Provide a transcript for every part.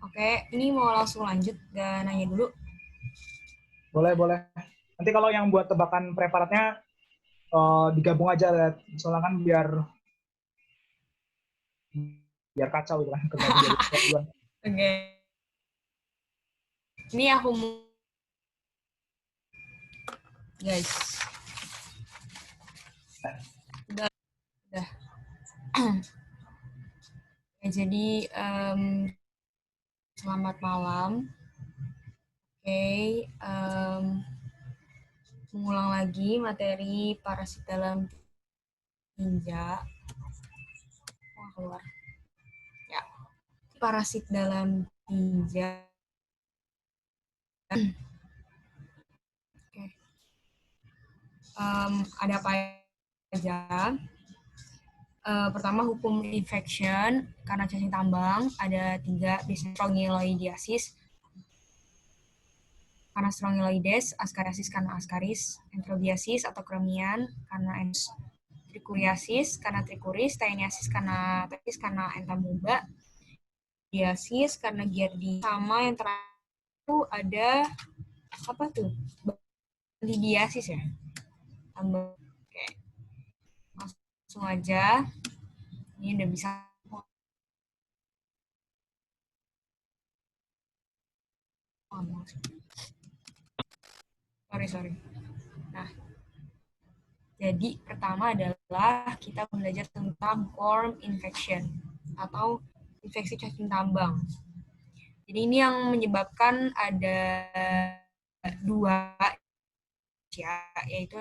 Oke, ini mau langsung lanjut, gak nanya dulu. Boleh, boleh. Nanti kalau yang buat tebakan preparatnya digabung aja, Red. Soalnya kan biar biar kacau gitu kan, kegabung jadi duluan. Oke. Ini aku mau, guys. Udah, udah. Ya, jadi selamat malam. Oke, mengulang lagi materi parasit dalam tinja. Oh, keluar. Ya, parasit dalam tinja. Oke. Ada apa aja? Pertama hukum infection karena cacing tambang ada 3, biasanya strongyloidiasis karena strongyloides, askariasis karena askaris, enterobiasis atau kremian karena enus, trikuriasis karena trikuris, taeniasis karena tenis karena entamuba, giardiasis karena giardi, sama yang terakhir itu ada apa tuh? Candidiasis ya. Tambah. Oke. Langsung aja. Ini udah bisa. Sorry. Nah, jadi pertama adalah kita belajar tentang worm infection atau infeksi cacing tambang. Jadi ini yang menyebabkan ada 2 ya, yaitu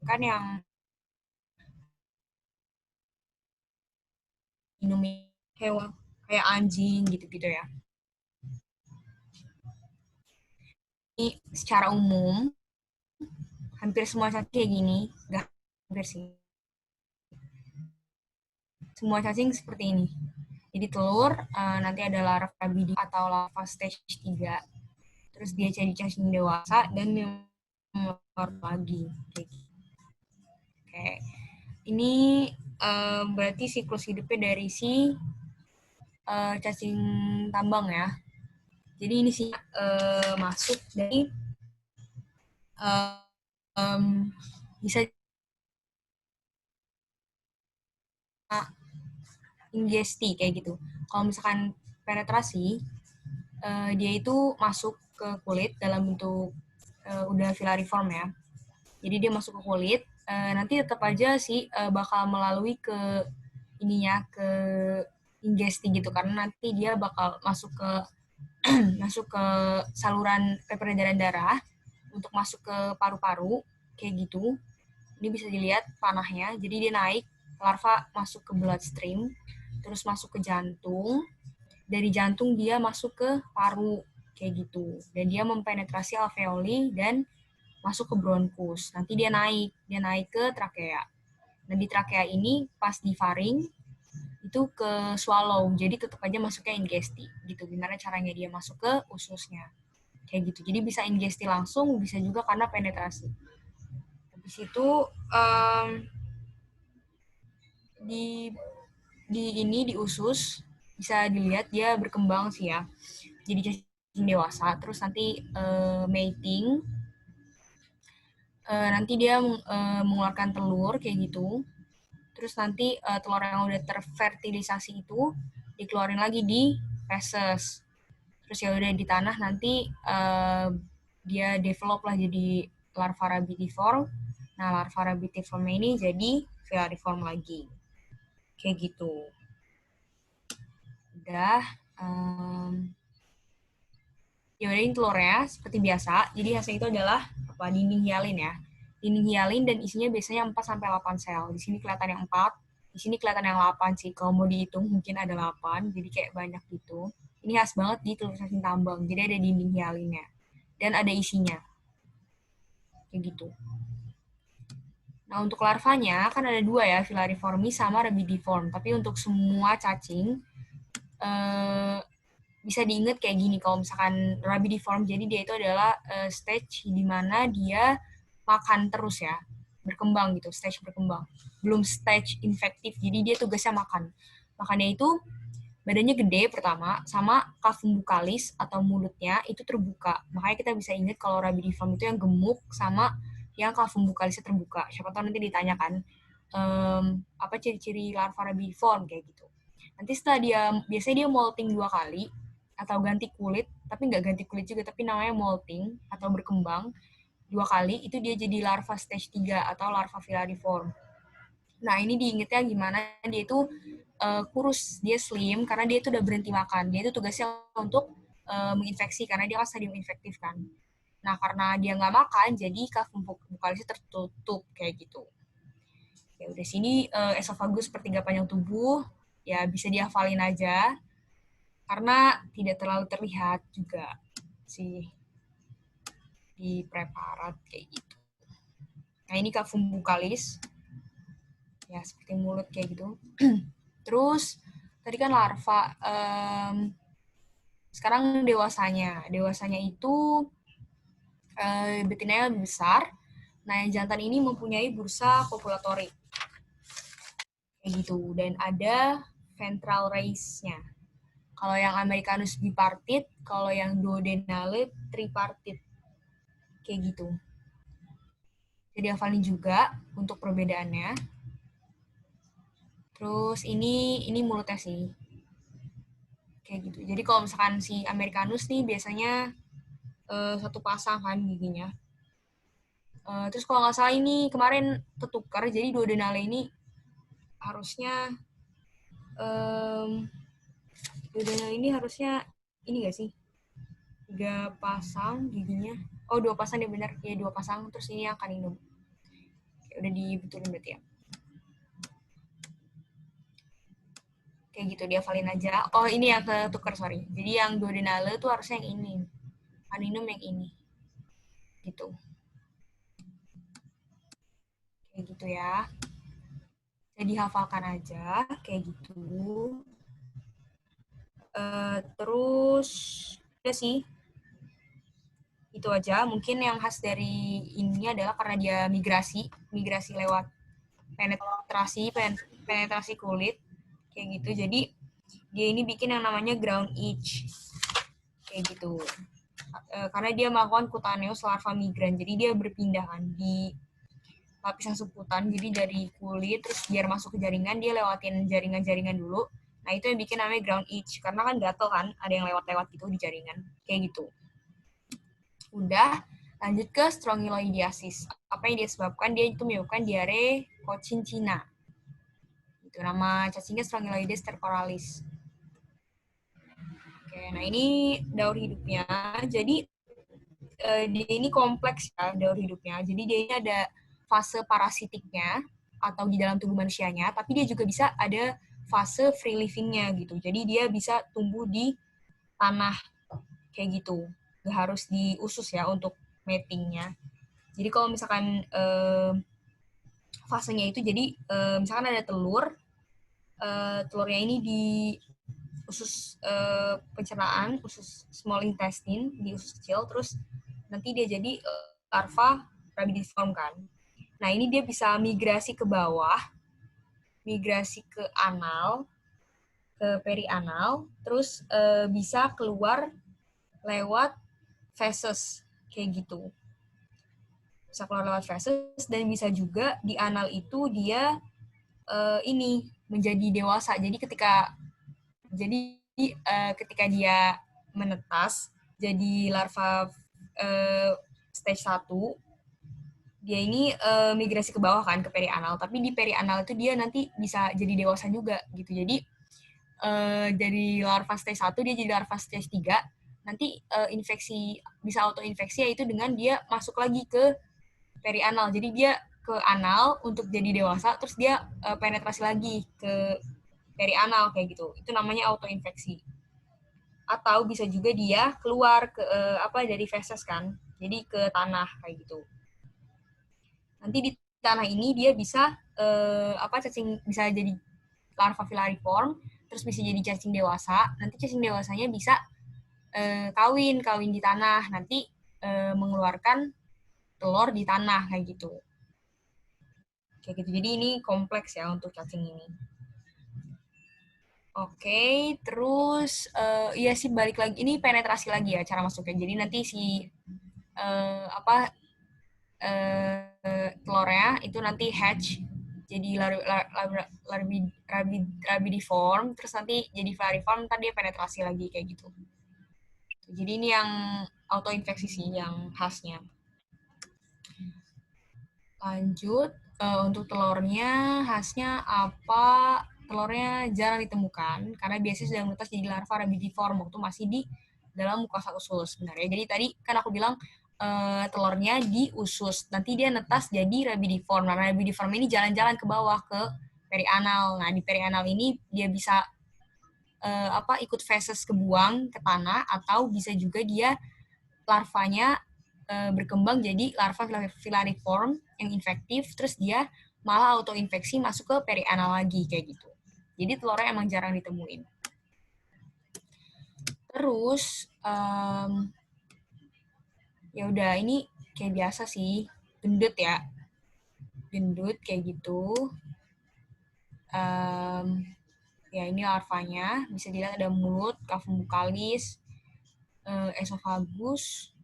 kan yang minum hewan kayak anjing gitu-gitu ya. Ini secara umum hampir semua cacing kayak gini, nggak hampir sih. Semua cacing seperti ini. Jadi telur, nanti ada larva bidik atau larva stage 3. Terus dia jadi cacing dewasa dan melor lagi. Oke. Ini berarti siklus hidupnya dari si cacing tambang ya. Jadi ini sih masuk dari bisa ingesti kayak gitu. Kalau misalkan penetrasi, dia itu masuk ke kulit dalam bentuk udah filariform ya. Jadi dia masuk ke kulit, nanti tetap aja sih bakal melalui ke ininya, ke ingesti gitu, karena nanti dia bakal masuk ke masuk ke saluran peredaran darah untuk masuk ke paru-paru kayak gitu. Ini bisa dilihat panahnya, jadi dia naik, larva masuk ke bloodstream, terus masuk ke jantung, dari jantung dia masuk ke paru kayak gitu, dan dia mempenetrasi alveoli dan masuk ke bronkus. Nanti dia naik ke trakea. Dan di trakea ini pas di faring itu ke swallow, jadi tetap aja masuknya ingesti gitu. Gimana caranya dia masuk ke ususnya kayak gitu. Jadi bisa ingesti langsung, bisa juga karena penetrasi. Habis itu di di usus bisa dilihat dia berkembang sih ya. Jadi cacing dewasa, terus nanti mating, nanti dia mengeluarkan telur kayak gitu. Terus nanti telur yang udah terfertilisasi itu dikeluarin lagi di feses. Terus ya udah di tanah nanti dia develop lah jadi larva rabitiform. Nah, larva rabitiform ini jadi filariform lagi. Kayak gitu. Udah. Ya udah, ini telurnya seperti biasa. Jadi hasilnya itu adalah apa, dinding hialin ya. Dinding hialin dan isinya biasanya 4 sampai 8 sel. Di sini kelihatan yang 4, di sini kelihatan yang 8 sih. Kalau mau dihitung mungkin ada 8, jadi kayak banyak gitu. Ini khas banget di telur cacing tambang. Jadi ada dinding hialinnya dan ada isinya. Kayak gitu. Nah, untuk larvanya kan ada 2 ya, filariformis sama rabidiform. Tapi untuk semua cacing bisa diingat kayak gini, kalau misalkan rabidiform, jadi dia itu adalah stage di mana dia makan terus ya, berkembang gitu, stage berkembang. Belum stage infektif, jadi dia tugasnya makan. Makannya itu badannya gede pertama, sama cavum buccalis atau mulutnya itu terbuka. Makanya kita bisa ingat kalau rabidiform itu yang gemuk sama yang cavum buccalisnya terbuka. Siapa tahu nanti ditanyakan apa ciri-ciri larva rabidiform kayak gitu. Nanti setelah biasanya dia molting 2 kali atau ganti kulit, tapi nggak ganti kulit juga, tapi namanya molting atau berkembang 2 kali, itu dia jadi larva stage 3 atau larva filariform. Nah, ini diingetnya gimana dia itu kurus, dia slim karena dia itu udah berhenti makan. Dia itu tugasnya untuk menginfeksi karena dia kan stadium infektif kan. Nah, karena dia nggak makan, jadi cavum buccalisnya tertutup kayak gitu. Ya udah sini esofagus sepertiga panjang tubuh, ya bisa dihafalin aja karena tidak terlalu terlihat juga sih di preparat kayak gitu. Nah, ini cavum buccalis. Ya, seperti mulut kayak gitu. Terus tadi kan larva. Sekarang dewasanya. Dewasanya itu betinanya lebih besar. Nah, yang jantan ini mempunyai bursa kopulatorik. Kayak gitu. Dan ada ventral race-nya. Kalau yang Americanus bipartit, kalau yang duodenale tripartit. Kayak gitu. Jadi hafalin juga untuk perbedaannya. Terus ini mulutnya sih. Kayak gitu. Jadi kalau misalkan si Americanus nih biasanya satu pasang kan giginya. Terus kalau nggak salah ini kemarin ketukar, jadi duodenale ini harusnya um, duodenale ini harusnya ini nggak sih 3 pasang giginya. Oh 2 pasang ya benar ya 2 pasang. Terus ini yang kaninum. Udah dibetulin berarti ya. Kayak gitu dia valin aja. Oh ini yang ketukar sorry. Jadi yang duodenale tuh harusnya yang ini. Kaninum yang ini. Gitu. Kayak gitu ya. Jadi hafalkan aja kayak gitu. Terus ya sih itu aja. Mungkin yang khas dari ini adalah karena dia migrasi lewat penetrasi kulit kayak gitu. Jadi dia ini bikin yang namanya ground itch kayak gitu. Karena dia melakukan cutaneous larva migran. Jadi dia berpindah kan di lapisan seputan. Jadi dari kulit terus biar masuk ke jaringan dia lewatin jaringan-jaringan dulu. Nah, itu yang bikin namanya ground itch karena kan gatel kan, ada yang lewat-lewat gitu di jaringan. Kayak gitu. Udah, lanjut ke strongyloidiasis. Apa yang dia sebabkan? Dia itu menyebabkan diare Cochinchina. Itu nama cacingnya Strongyloides stercoralis. Oke, nah ini daur hidupnya. Jadi dia ini kompleks ya daur hidupnya. Jadi dia ini ada fase parasitiknya atau di dalam tubuh manusianya, tapi dia juga bisa ada fase free living-nya gitu. Jadi dia bisa tumbuh di tanah kayak gitu. Gak harus di usus ya untuk matingnya. Jadi kalau misalkan fasenya itu jadi misalkan ada telur, telurnya ini di usus pencernaan, usus small intestine, di usus kecil, terus nanti dia jadi larva rabidiform kan. Nah ini dia bisa migrasi ke bawah, migrasi ke anal, ke perianal, terus bisa keluar lewat feses kayak gitu. Bisa keluar lewat feses dan bisa juga di anal itu dia ini menjadi dewasa. Ketika dia menetas jadi larva stage 1, dia ini migrasi ke bawah kan ke perianal, tapi di perianal itu dia nanti bisa jadi dewasa juga gitu. Jadi dari larva stage 1 dia jadi larva stage 3, nanti infeksi bisa autoinfeksi yaitu dengan dia masuk lagi ke perianal. Jadi dia ke anal untuk jadi dewasa, terus dia penetrasi lagi ke perianal kayak gitu. Itu namanya autoinfeksi. Atau bisa juga dia keluar ke dari feses kan. Jadi ke tanah kayak gitu. Nanti di tanah ini dia bisa cacing bisa jadi larva filariform, terus bisa jadi cacing dewasa. Nanti cacing dewasanya bisa kawin di tanah, nanti mengeluarkan telur di tanah kayak gitu. Kayak gitu. Jadi ini kompleks ya untuk cacing ini. Oke, terus iya sih balik lagi ini penetrasi lagi ya cara masuknya. Jadi nanti si apa telurnya itu nanti hatch jadi labidiform, terus nanti jadi variform, tadi dia penetrasi lagi kayak gitu. Jadi ini yang autoinfeksi sih yang khasnya. Lanjut, untuk telurnya khasnya apa? Telurnya jarang ditemukan karena biasanya sudah menetas jadi larva rabidiform waktu masih di dalam mukosa usus sebenarnya. Jadi tadi kan aku bilang telurnya di usus, nanti dia netas jadi rabidiform. Nah, rabidiform ini jalan-jalan ke bawah ke perianal. Nah, di perianal ini dia bisa ikut feses kebuang ke tanah, atau bisa juga dia larvanya berkembang jadi larva filariform yang infektif, terus dia malah autoinfeksi masuk ke perianal lagi kayak gitu. Jadi telurnya emang jarang ditemuin. Terus ya udah ini kayak biasa sih, gendut ya, gendut kayak gitu. Ya ini larvanya, bisa dilihat ada mulut, cavum buccalis, esofagus,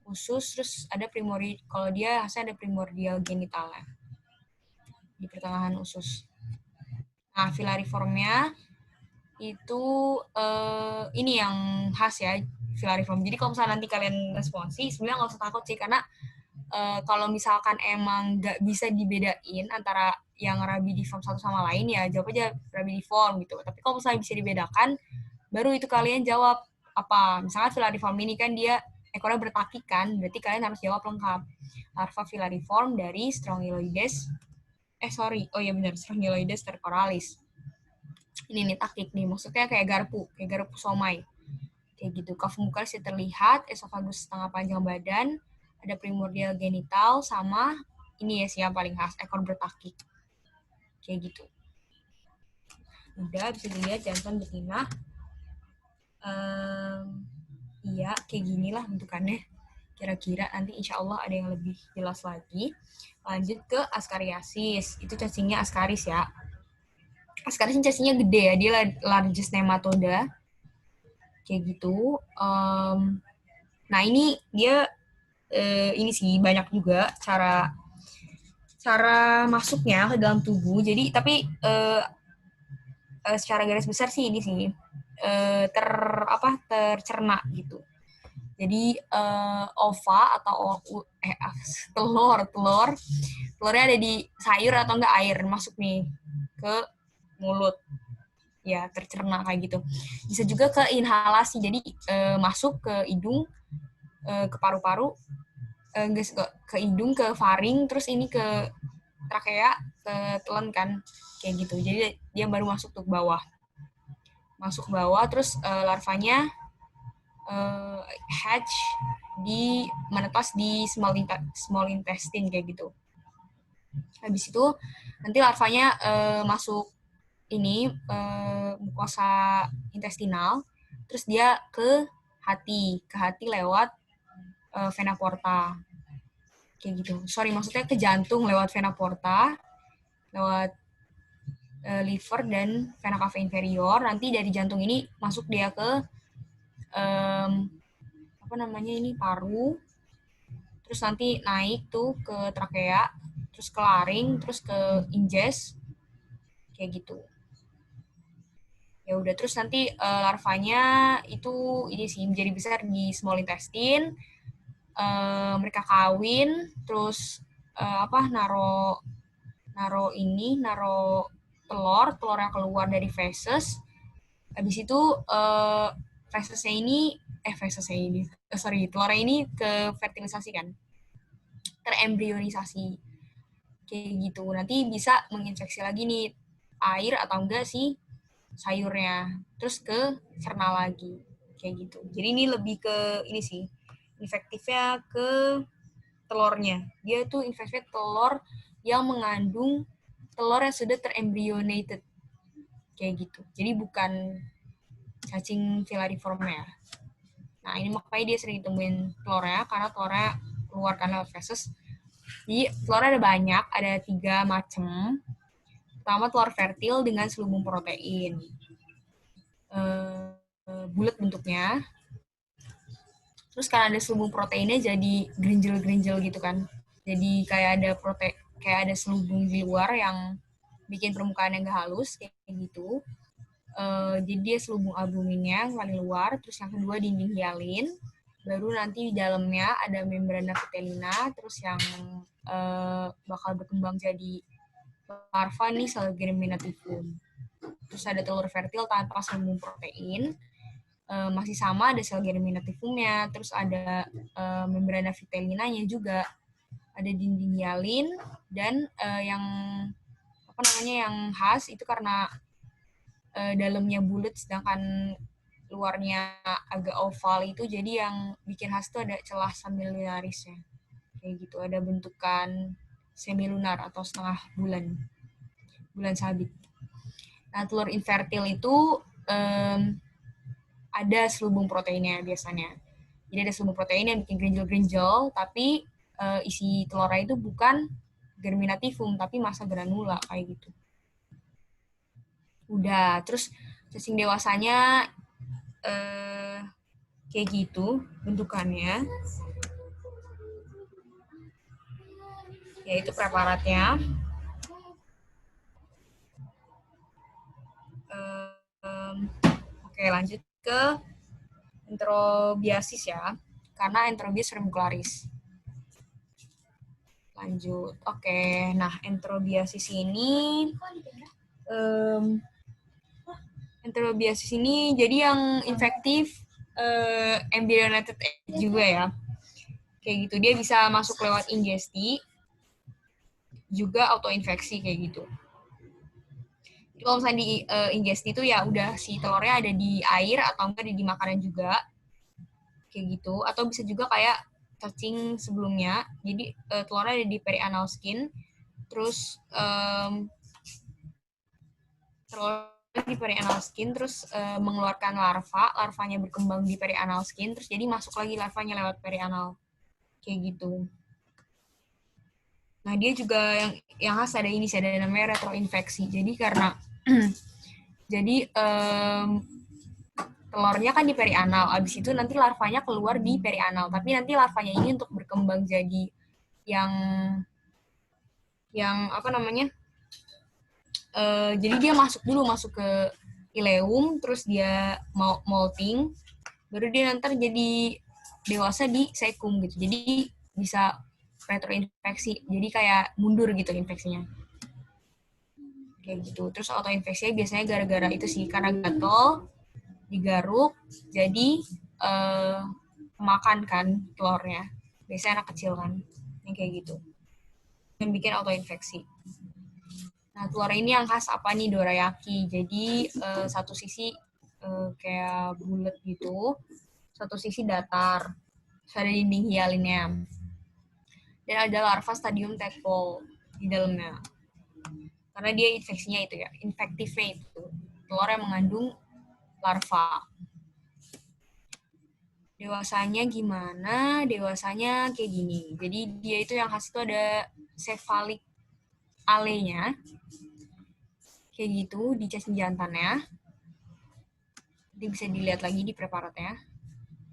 usus, terus ada kalau dia hasilnya ada primordial genitalnya di pertengahan usus. Nah, filariformnya itu ini yang khas ya, filariform. Jadi kalau misalnya nanti kalian responsi, sebenarnya nggak usah takut sih, karena kalau misalkan emang nggak bisa dibedain antara yang rabidiform satu sama lain, ya jawab aja rabidiform gitu. Tapi kalau misalnya bisa dibedakan, baru itu kalian jawab apa. Misalnya filariform ini kan dia ekornya bertaki kan, berarti kalian harus jawab lengkap. Larva filariform dari Strongyloides, oh iya benar, Strongyloides tercoralis. Ini nih takik nih, maksudnya kayak garpu somai. Kayak gitu. Cavum buccalis terlihat, esofagus setengah panjang badan, ada primordial genital, sama ini ya sih yang paling khas, ekor bertakik. Kayak gitu. Udah bisa dilihat jantan betina. Iya, kayak gini lah bentukannya. Kira-kira nanti insya Allah ada yang lebih jelas lagi. Lanjut ke Ascariasis. Itu cacingnya Ascaris ya. Ascaris ini cacingnya gede ya, dia largest nematoda. Kayak gitu. Nah ini dia ini sih banyak juga cara masuknya ke dalam tubuh. Jadi tapi secara garis besar sih ini sih tercerna gitu. Jadi ova atau telurnya ada di sayur atau enggak air, masuk nih ke mulut, ya tercerna kayak gitu. Bisa juga ke inhalasi, jadi masuk ke hidung, ke paru-paru, ke hidung, ke faring, terus ini ke trakea, ke telan kan, kayak gitu. Jadi dia baru masuk ke bawah, terus larvanya hatch menetas di small intestine kayak gitu. Habis itu nanti larvanya masuk ini mukosa intestinal, terus dia ke hati lewat vena porta kayak gitu. Maksudnya ke jantung lewat vena porta, lewat liver dan vena cava inferior. Nanti dari jantung ini masuk dia ke paru, terus nanti naik tuh ke trakea, terus ke laring, terus ke inges, kayak gitu. Ya udah, terus nanti larvanya itu ini sih menjadi besar di small intestine. Mereka kawin, terus naro telurnya keluar dari feses. Habis itu telurnya ini ke fertilisasi kan, terembrionisasi kayak gitu. Nanti bisa menginfeksi lagi nih air atau enggak sih sayurnya, terus ke cerna lagi kayak gitu. Jadi ini lebih ke ini sih, infektifnya ke telurnya. Dia tuh infeksi telur yang mengandung telur yang sudah terembryonated kayak gitu. Jadi bukan cacing filariformnya. Nah ini makanya dia sering ditemuin telurnya, karena telurnya keluar kan lewat feses. Jadi telurnya ada banyak, ada 3 macam. Pertama telur fertil dengan selubung protein. bulat bentuknya. Terus karena ada selubung proteinnya jadi gerinjel-gerinjel gitu kan. Jadi kayak ada selubung di luar yang bikin permukaannya nggak halus kayak gitu. Jadi dia selubung albuminnya yang paling luar, terus yang kedua dinding hialin, baru nanti di dalamnya ada membrana vitellina, terus yang bakal berkembang jadi larva nih sel germinativum. Terus ada telur fertil tanpa selubung protein, masih sama ada sel germinativumnya, terus ada membrana vitellinanya juga, ada dinding hialin, dan yang yang khas itu karena dalamnya bulat sedangkan luarnya agak oval itu, jadi yang bikin khas itu ada celah semilunarisnya kayak gitu, ada bentukan semilunar atau setengah bulan sabit. Nah, telur infertil itu ada selubung proteinnya biasanya. Jadi ada selubung protein yang bikin gerinjel-gerinjel, tapi isi telurnya itu bukan germinativum, tapi massa granula kayak gitu. Udah, terus cacing dewasanya kayak gitu bentukannya. Ya, itu preparatnya. Oke, lanjut ke enterobiasis ya, karena enterobius remicularis. Lanjut. Oke, nah enterobiasis ini enterobiasis ini jadi yang infektif embryonated egg juga ya. Kayak gitu, dia bisa masuk lewat ingesti, juga autoinfeksi kayak gitu. Jadi kalau misalnya di ingesti itu ya udah si telurnya ada di air atau enggak di makanan juga. Kayak gitu, atau bisa juga kayak cacing sebelumnya. Jadi telurnya ada di perianal skin, terus di perianal skin, terus mengeluarkan larvanya berkembang di perianal skin, terus jadi masuk lagi larvanya lewat perianal kayak gitu. Nah, dia juga yang khas ada ini sih, ada namanya retroinfeksi. Jadi karena jadi telurnya kan di perianal, abis itu nanti larvanya keluar di perianal, tapi nanti larvanya ini untuk berkembang jadi yang jadi dia masuk ke ileum, terus dia mau molting, baru dia nanti jadi dewasa di sekum gitu. Jadi bisa retroinfeksi, jadi kayak mundur gitu infeksinya. Kayak gitu. Terus autoinfeksinya biasanya gara-gara itu sih, karena gatal, digaruk, jadi makan kan telurnya. Biasanya anak kecil kan, yang kayak gitu. Yang bikin autoinfeksi. Nah, telur ini yang khas apa nih, dorayaki. Jadi satu sisi kayak bulat gitu, satu sisi datar. Terus ada dinding hialinnya. Dan ada larva stadium tadpole di dalamnya. Karena dia infeksinya itu ya, infektifnya itu. Telur yang mengandung larva. Dewasanya gimana? Dewasanya kayak gini. Jadi dia itu yang khas itu ada cephalic alenya. Kayak gitu di cacing jantannya. Jadi bisa dilihat lagi di preparatnya.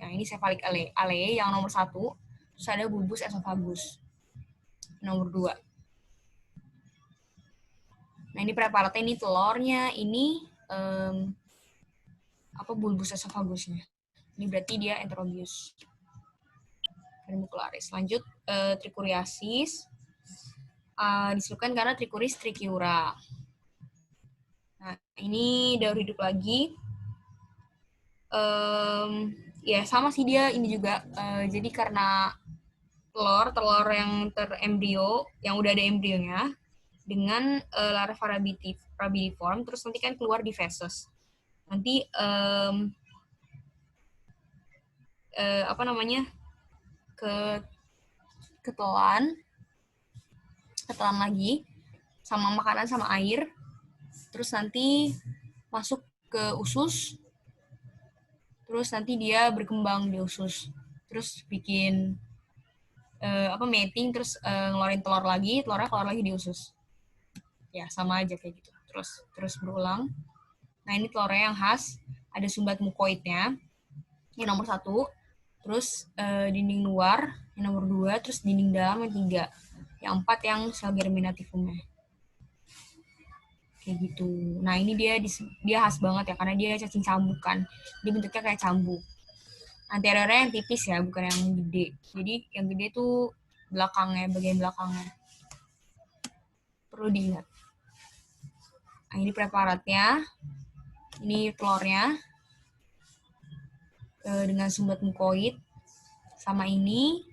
Yang ini cephalic ale yang nomor 1. Terus ada bulbus esophagus nomor 2. Nah, ini preparatnya, ini telurnya, ini bulbus esophagusnya. Ini berarti dia enterobius remicularis. Lanjut, tricuriasis. Disebutkan karena trichuris trichiura. Nah, ini daur hidup lagi. Ya sama sih dia ini juga. Jadi karena telur yang terembrio, yang udah ada embrionya, dengan larva rabidiform, terus nanti kan keluar di feses. Nanti ketelan lagi sama makanan sama air, terus nanti masuk ke usus, terus nanti dia berkembang di usus, terus bikin mating, terus ngeluarin telurnya keluar lagi di usus. Ya, sama aja kayak gitu. Terus berulang. Nah, ini telurnya yang khas. ada sumbat mukoidnya, yang nomor 1, terus dinding luar, yang nomor 2, terus dinding dalam yang 3, yang 4 yang sel germinativumnya. Kayak gitu. Nah ini dia khas banget ya, karena dia cacing cambuk kan. Dia bentuknya kayak cambuk. Anteriornya yang tipis ya, bukan yang gede. Jadi yang gede tuh belakangnya, bagian belakangnya. Perlu diingat. Nah ini preparatnya. Ini telurnya dengan sumbat mukoid. Sama ini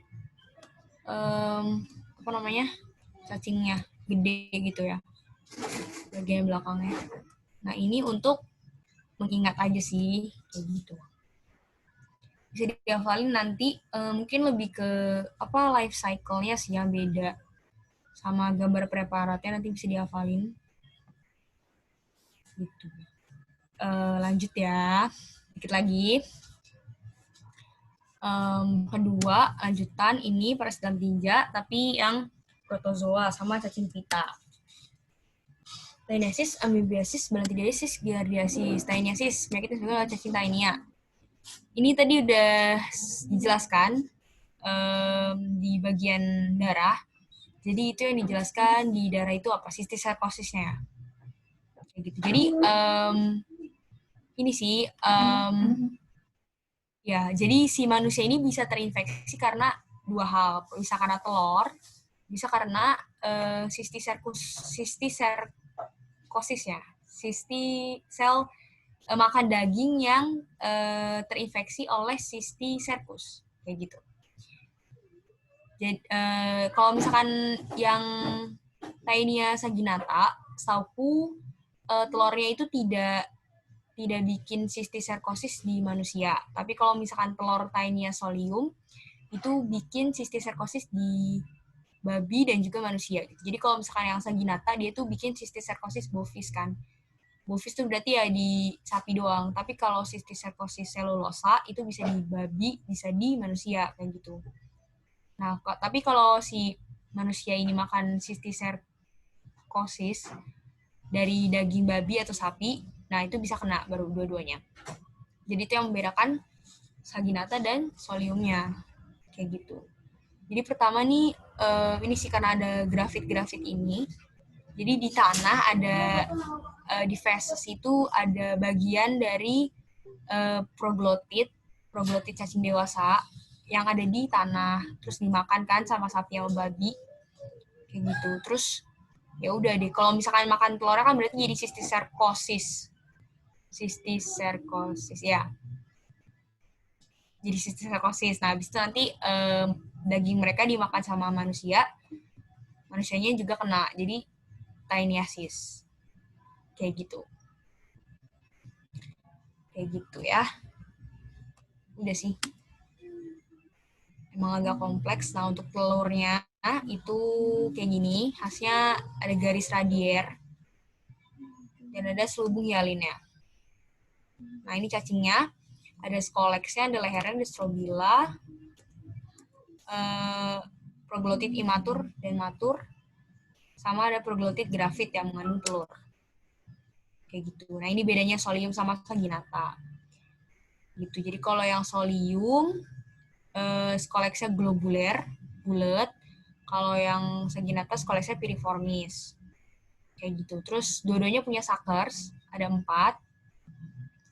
apa namanya, cacingnya gede gitu ya, bagian belakangnya. Nah ini untuk mengingat aja sih kayak gitu, bisa dihafalin nanti. Mungkin lebih ke apa, life cycle-nya sih yang beda sama gambar preparatnya, nanti bisa dihafalin gitu. Lanjut ya, dikit lagi. Kedua, lanjutan ini parasitam tinja, tapi yang protozoa sama cacing pita. Taeniasis, amoebiasis, balantidiasis, giardiasis. Taeniasis, penyakit yang disebabkan oleh cacing taenia. Ini tadi udah dijelaskan di bagian darah. Jadi itu yang dijelaskan di darah itu apa? Sistiserkosisnya. Kayak gitu. Jadi ini sih ya, jadi si manusia ini bisa terinfeksi karena 2 hal. Bisa karena telur, bisa karena sistiserkosis ya. Sel makan daging yang terinfeksi oleh Cysticercus, kayak gitu. Jadi kalau misalkan yang Taenia saginata, setauku telurnya itu tidak bikin Cysticercosis di manusia. Tapi kalau misalkan telur Taenia solium itu bikin Cysticercosis di babi dan juga manusia. Jadi kalau misalkan yang saginata, dia tuh bikin Cysticercosis bovis kan. Bovis itu berarti ya di sapi doang. Tapi kalau Cysticercosis cellulosa itu bisa di babi, bisa di manusia kayak gitu. Nah, tapi kalau si manusia ini makan Cysticercosis dari daging babi atau sapi, nah itu bisa kena baru dua-duanya. Jadi itu yang membedakan saginata dan soliumnya kayak gitu. Jadi pertama nih, ini sih karena ada grafit-grafit ini. Jadi di tanah ada di feses itu ada bagian dari proglotit cacing dewasa yang ada di tanah, terus dimakan kan sama sapi atau babi kayak gitu. Terus ya udah deh, kalau misalkan makan telurnya kan berarti jadi Cysticercosis ya, jadi Cysticercosis. Nah habis itu nanti daging mereka dimakan sama manusianya juga kena, jadi Taeniasis kayak gitu ya. Udah sih, emang agak kompleks. Nah untuk telurnya itu kayak gini, khasnya ada garis radier dan ada selubung hyalinnya. Nah ini cacingnya, ada skolexnya, ada lehernya, ada strobila, proglotit imatur dan matur, sama ada proglotit grafit yang mengandung telur. Kayak gitu. Nah ini bedanya solium sama saginata. Gitu. Jadi kalau yang solium skolexnya globuler, bulat. Kalau yang saginata skolexnya piriformis. Kayak gitu. Terus dua-duanya punya suckers, ada 4.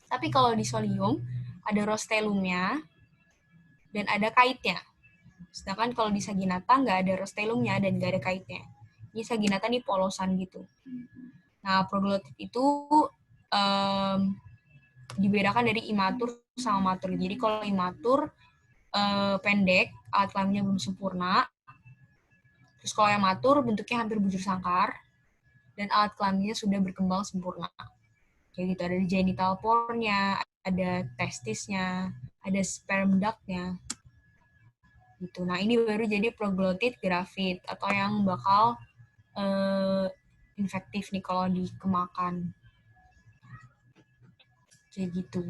Tapi kalau di solium ada rostelumnya dan ada kaitnya. Sedangkan kalau di saginata nggak ada rostelumnya dan nggak ada kaitnya. Ini saginata nih polosan gitu. Nah, proglotit itu dibedakan dari imatur sama matur. Jadi kalau imatur pendek, alat kelaminnya belum sempurna. Terus kalau yang matur bentuknya hampir bujur sangkar dan alat kelaminnya sudah berkembang sempurna. Kayak gitu, ada genital pore-nya, ada testisnya, ada sperm duct-nya. Gitu. Nah, ini baru jadi proglotit grafit atau yang bakal infektif nih kalau dikemakan. Kayak gitu.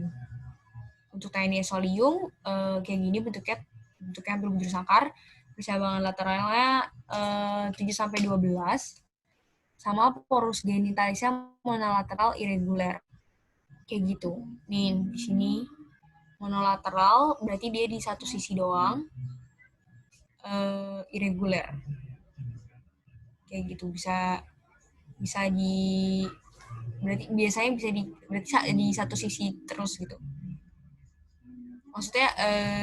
Untuk Taenia solium kayak gini bentuknya hampir bujur sangkar. Percabangan lateralnya 7-12 sama porus genitalisnya monolateral irregular. kayak gitu. Nih di sini monolateral berarti dia di satu sisi doang, irregular kayak gitu. Bisa bisa di berarti biasanya bisa di berarti di satu sisi terus gitu. Maksudnya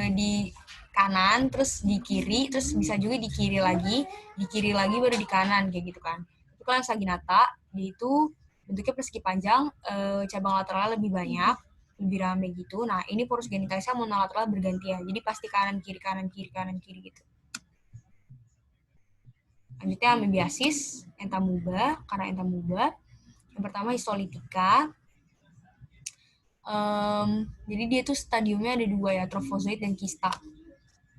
di kanan terus di kiri terus bisa juga di kiri lagi baru di kanan kayak gitu kan. Itu kalau yang Saginata dia itu bentuknya persegi panjang, cabang lateralnya lebih banyak, lebih rame gitu. Nah ini porus genitalisnya monolateral bergantian, jadi pasti kanan kiri kanan kiri kanan kiri gitu. Lanjutnya amebiasis, entamuba. Karena entamuba yang pertama histolitika. Jadi dia tuh stadiumnya ada dua ya, trofozoid dan kista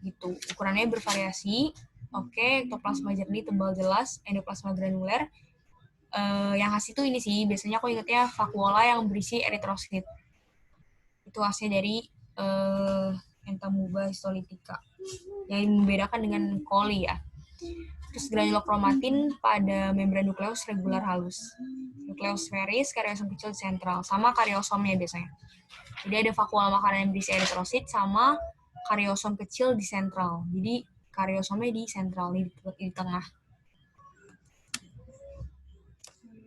gitu. Ukurannya bervariasi. Oke, ektoplasma jernih, tebal jelas, endoplasma granuler. Yang khas itu ini sih, biasanya aku ingetnya vakuola yang berisi eritrosit. Itu khasnya dari entamuba histolitika. Yang membedakan dengan coli ya. Terus granulokromatin pada membran nukleus regular halus. Nukleus spheris, karyosom kecil sentral, sama karyosomnya biasanya. Jadi ada vakuola makanan yang berisi eritrosit sama karyosom kecil di sentral. Jadi karyosomnya di sentral, di tengah.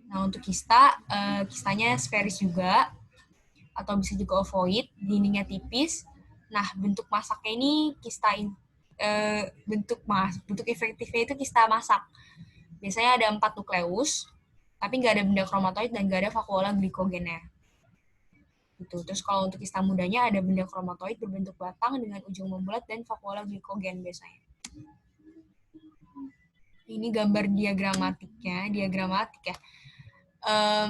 Nah untuk kista, kistanya sferis juga, atau bisa juga ovoid, dindingnya tipis. Nah bentuk masaknya ini bentuk efektifnya itu kista masak. Biasanya ada 4 nukleus, tapi nggak ada benda kromatoid dan nggak ada vakuola glikogennya. Gitu. Terus kalau untuk kista mudanya ada benda kromatoid berbentuk batang dengan ujung membulat dan vakuola glikogen biasanya. Ini gambar diagramatik ya.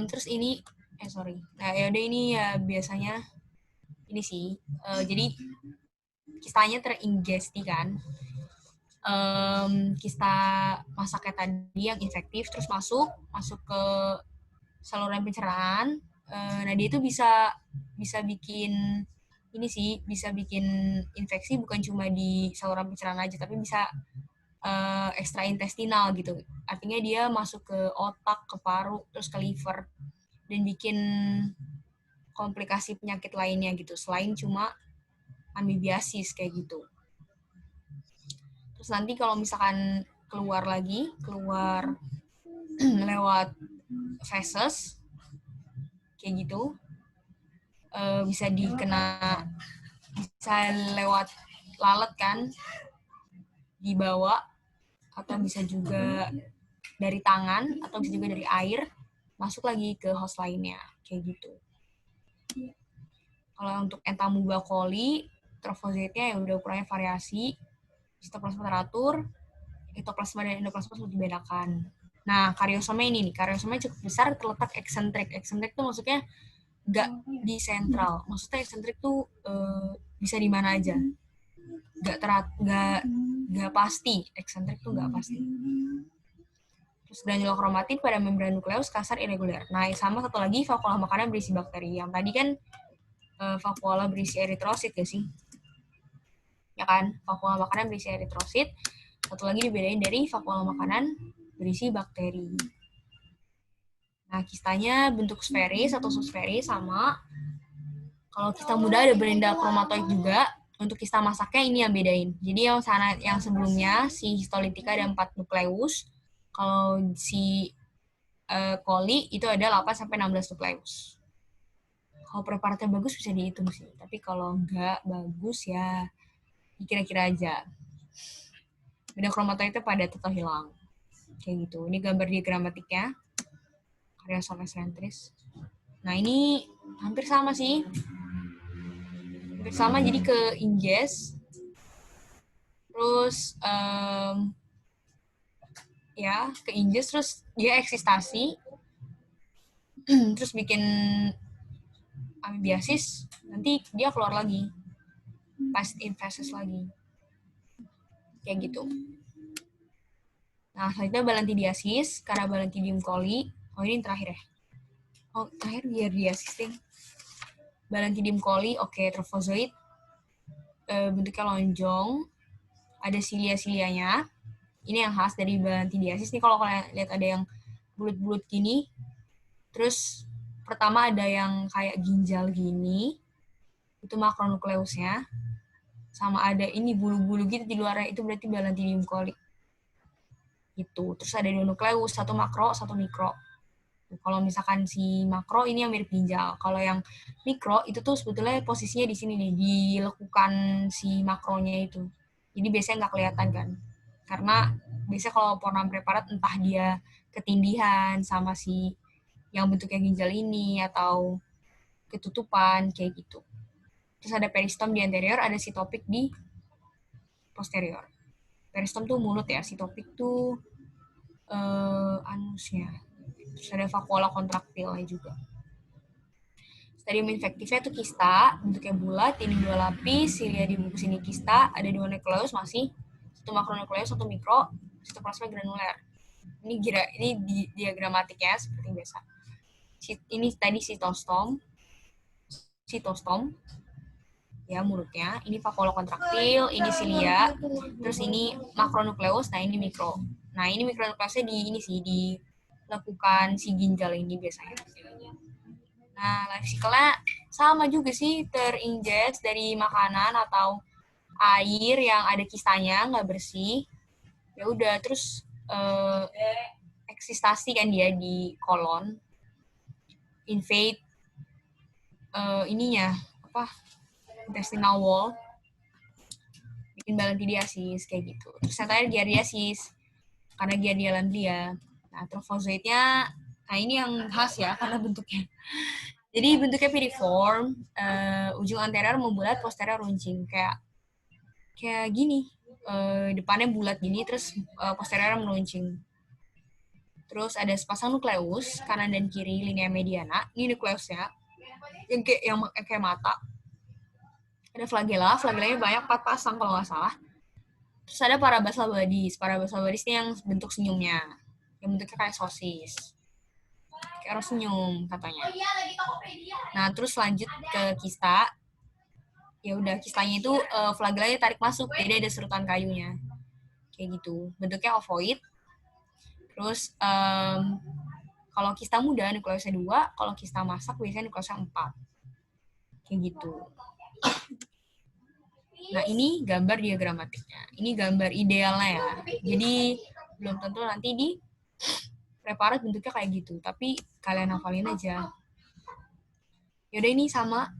Terus ini, Nah yaudah ini ya biasanya ini sih. Jadi kistanya teringesti kan. Kista masaknya tadi yang infektif terus masuk ke saluran pencernaan. Nah dia itu bisa bikin ini sih, bisa bikin infeksi bukan cuma di saluran pencernaan aja, tapi bisa ekstraintestinal gitu. Artinya dia masuk ke otak, ke paru, terus ke liver, dan bikin komplikasi penyakit lainnya gitu, selain cuma amebiasis kayak gitu. Terus nanti kalau misalkan keluar lewat feses kayak gitu, bisa lewat lalat kan, dibawa, atau bisa juga dari tangan, atau bisa juga dari air, masuk lagi ke host lainnya kayak gitu. Kalau untuk entamuba coli, trofozoitnya ya udah ukurannya variasi, sitoplasma teratur, ekstoplasma dan endoplasma sudah dibedakan. Nah, karyosomnya ini nih, karyosomnya cukup besar, terletak eksentrik. Eksentrik tuh maksudnya nggak di sentral. Maksudnya eksentrik tuh bisa di mana aja. Nggak pasti. Eksentrik tuh nggak pasti. Terus granulokromatin pada membran nukleus kasar irregular. Nah, sama satu lagi vakuola makanan berisi bakteri. Yang tadi kan vakuola berisi eritrosit ya sih? Ya kan? Vakuola makanan berisi eritrosit. Satu lagi dibedain dari vakuola makanan berisi bakteri. Nah, kistanya bentuk sferis atau subsferis sama. Kalau kista muda ada benda kromatoid juga. Untuk kista masaknya ini yang bedain. Jadi yang sebelumnya si histolitika ada 4 nukleus. Kalau si coli itu ada 8 sampai 16 nukleus. Kalau preparatnya bagus bisa dihitung sih. Tapi kalau nggak bagus ya kira-kira aja. Benda kromatoidnya pada tetap hilang. Kayak gitu. Ini gambar diagramatiknya. Karyosom eksentris. Nah ini hampir sama sih. Hampir sama, jadi ke ingest. Terus ya ke ingest, terus dia eksistasi. Terus bikin amebiasis, nanti dia keluar lagi. Past infesis lagi. Kayak gitu. Nah, selanjutnya balantidiasis, karena Balantidium coli. Oh, ini terakhir ya. Oh, terakhir giardiasis deh. Balantidium coli, oke, trofozoid. Bentuknya lonjong. Ada silia-silianya. Ini yang khas dari balantidiasis. Nih kalau kalian lihat ada yang bulut-bulut gini, terus pertama ada yang kayak ginjal gini, itu makronukleusnya. Sama ada ini bulu-bulu gitu di luarnya, itu berarti balantidium coli. Gitu. Terus ada 2 nukleus, satu makro, satu mikro. Kalau misalkan si makro ini yang mirip ginjal. Kalau yang mikro itu tuh sebetulnya posisinya di sini nih, di lekukan si makronya itu. Jadi biasanya nggak kelihatan kan. Karena biasanya kalau porno preparat entah dia ketindihan sama si yang bentuknya ginjal ini atau ketutupan kayak gitu. Terus ada peristom di anterior, ada sitopik di posterior. Peristom tuh mulut ya, sitopik tuh anusnya. Terus ada vakuola kontraktilnya juga. Stadium infektifnya itu kista, bentuknya bulat, ini 2 lapis, silia dibungkus ini kista, ada 2 nukleus masih, satu makronukleus, satu mikro, sitoplasma granuler. Ini diagramatiknya seperti biasa. Ini tadi sitostom, ya mulutnya. Ini vakuola kontraktil, ini silia, terus ini makronukleus, nah ini mikro. Nah ini mikronukleusnya dilakukan si ginjal ini biasanya. Nah, life cycle-nya sama juga sih, terinjek dari makanan atau air yang ada kistanya, nggak bersih. Ya udah, terus eksistasi kan dia di kolon, invade ininya, intestinal wall, bikin balantidiasis, kayak gitu. Terus yang terakhir giardiasis, karena giardia lamblia. Nah, trofozoidnya, nah ini yang khas ya, karena bentuknya. Jadi bentuknya piriform, ujung anterior membulat, posterior runcing, kayak gini. Depannya bulat gini, terus posterior meruncing. Terus ada sepasang nukleus, kanan dan kiri linea mediana. Ini nukleusnya, yang kayak mata. Ada flagellanya banyak, 4 pasang kalau nggak salah. Terus ada parabasal badis. Parabasal badis ini yang bentuk senyumnya, yang bentuknya kayak sosis. Kayak orang senyum katanya. Nah, terus lanjut ke kista. Ya udah, kistanya itu flagellanya tarik masuk, jadi ada serutan kayunya. Kayak gitu. Bentuknya ovoid. Terus kalau kista muda nukleusnya 2, kalau kista masak biasanya nukleusnya 4. Kayak gitu. Nah, ini gambar diagramatiknya. Ini gambar idealnya ya. Jadi belum tentu nanti di preparat bentuknya kayak gitu, tapi kalian hafalin aja. Yaudah, ini sama.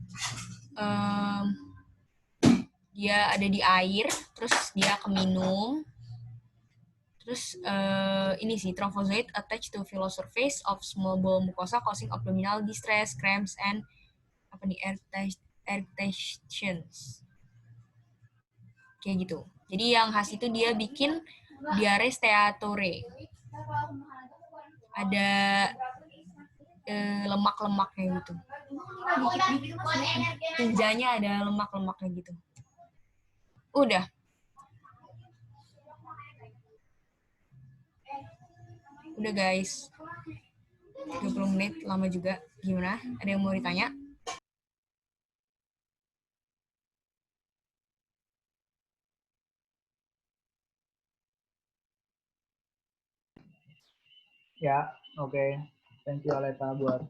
Dia ada di air, terus dia keminum. Terus ini sih, trophozoite attached to villous surface of small bowel mucosa causing abdominal distress, cramps, and irritations. Kayak gitu. Jadi yang khas itu dia bikin diare steatore. Ada lemak-lemaknya gitu. Tinjanya ada lemak-lemaknya gitu. Udah. Udah guys. 30 menit, lama juga. Gimana? Ada yang mau ditanya? Ya, oke. Thank you Aleta buat